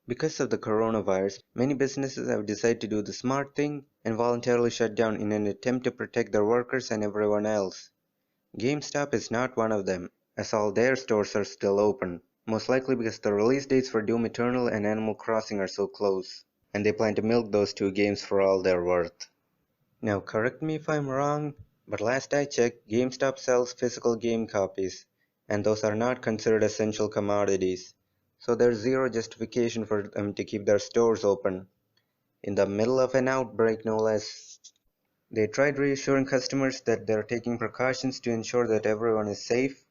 Because of the coronavirus, many businesses have decided to do the smart thing and voluntarily shut down in an attempt to protect their workers and everyone else. GameStop is not one of them, as all their stores are still open, most likely because the release dates for Doom Eternal and Animal Crossing are so close, and they plan to milk those two games for all they're worth. Now correct me if I'm wrong, but last I checked, GameStop sells physical game copies, and those are not considered essential commodities, so there's zero justification for them to keep their stores open, in the middle of an outbreak no less. They tried reassuring customers that they're taking precautions to ensure that everyone is safe,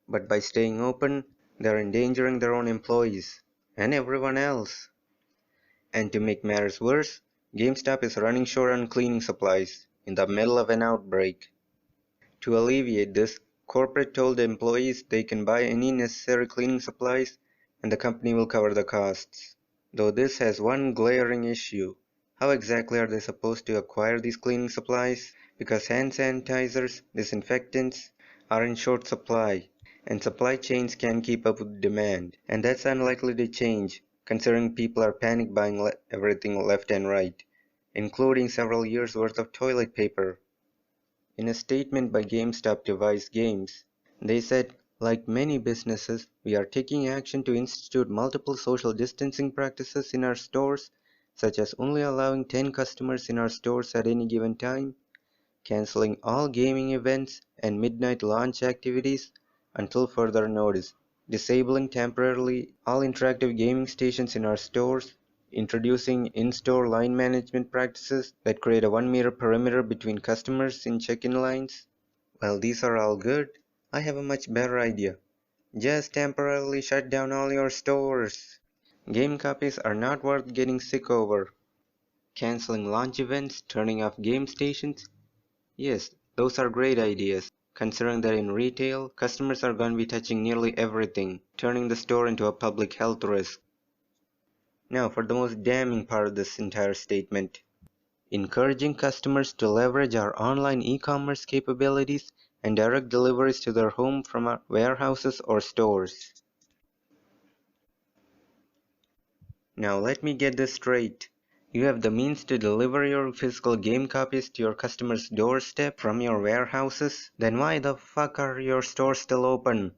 but by staying open, they're endangering their own employees and everyone else. And to make matters worse, GameStop is running short on cleaning supplies in the middle of an outbreak. To alleviate this, corporate told the employees they can buy any necessary cleaning supplies and the company will cover the costs. Though this has one glaring issue. How exactly are they supposed to acquire these cleaning supplies? Because hand sanitizers, disinfectants, are in short supply, and supply chains can't keep up with demand, and that's unlikely to change, considering people are panic buying everything left and right, including several years' worth of toilet paper. In a statement by GameStop to Vice Games, they said, like many businesses, we are taking action to institute multiple social distancing practices in our stores, such as only allowing 10 customers in our stores at any given time, canceling all gaming events and midnight launch activities until further notice, disabling temporarily all interactive gaming stations in our stores, introducing in-store line management practices that create a 1 meter perimeter between customers in check-in lines. While these are all good, I have a much better idea. Just temporarily shut down all your stores. Game copies are not worth getting sick over. Canceling launch events, turning off game stations, yes, those are great ideas, considering that in retail, customers are going to be touching nearly everything, turning the store into a public health risk. Now for the most damning part of this entire statement. Encouraging customers to leverage our online e-commerce capabilities and direct deliveries to their home from our warehouses or stores. Now let me get this straight. You have the means to deliver your physical game copies to your customer's doorstep from your warehouses? Then why the fuck are your stores still open?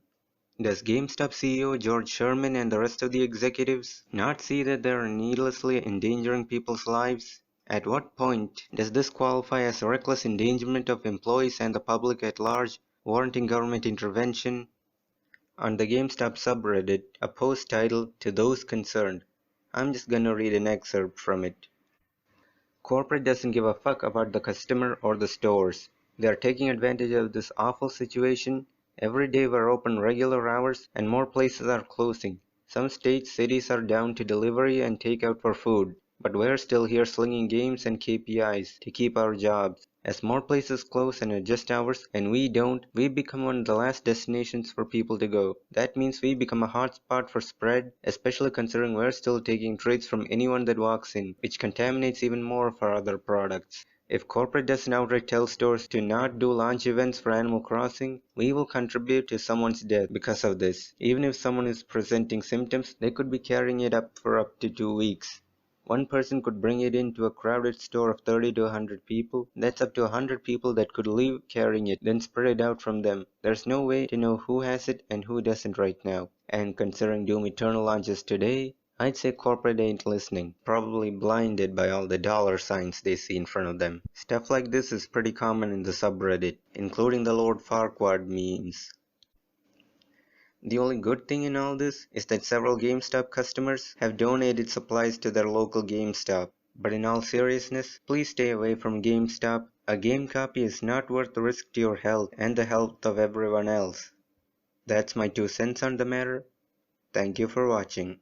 Does GameStop CEO George Sherman and the rest of the executives not see that they are needlessly endangering people's lives? At what point does this qualify as reckless endangerment of employees and the public at large, warranting government intervention? On the GameStop subreddit, a post titled "To Those Concerned." I'm just gonna read an excerpt from it. Corporate doesn't give a fuck about the customer or the stores. They are taking advantage of this awful situation. Every day we're open regular hours and more places are closing. Some states, cities are down to delivery and takeout for food. But we're still here slinging games and KPIs to keep our jobs. As more places close and adjust hours, and we don't, we become one of the last destinations for people to go. That means we become a hotspot for spread, especially considering we're still taking trades from anyone that walks in, which contaminates even more of our other products. If corporate doesn't outright tell stores to not do launch events for Animal Crossing, we will contribute to someone's death because of this. Even if someone is presenting symptoms, they could be carrying it up for up to 2 weeks. One person could bring it into a crowded store of 30 to 100 people. That's up to 100 people that could leave carrying it, then spread it out from them. There's no way to know who has it and who doesn't right now. And considering Doom Eternal launches today, I'd say corporate ain't listening, probably blinded by all the dollar signs they see in front of them. Stuff like this is pretty common in the subreddit, including the Lord Farquaad memes. The only good thing in all this is that several GameStop customers have donated supplies to their local GameStop. But in all seriousness, please stay away from GameStop. A game copy is not worth the risk to your health and the health of everyone else. That's my 2 cents on the matter. Thank you for watching.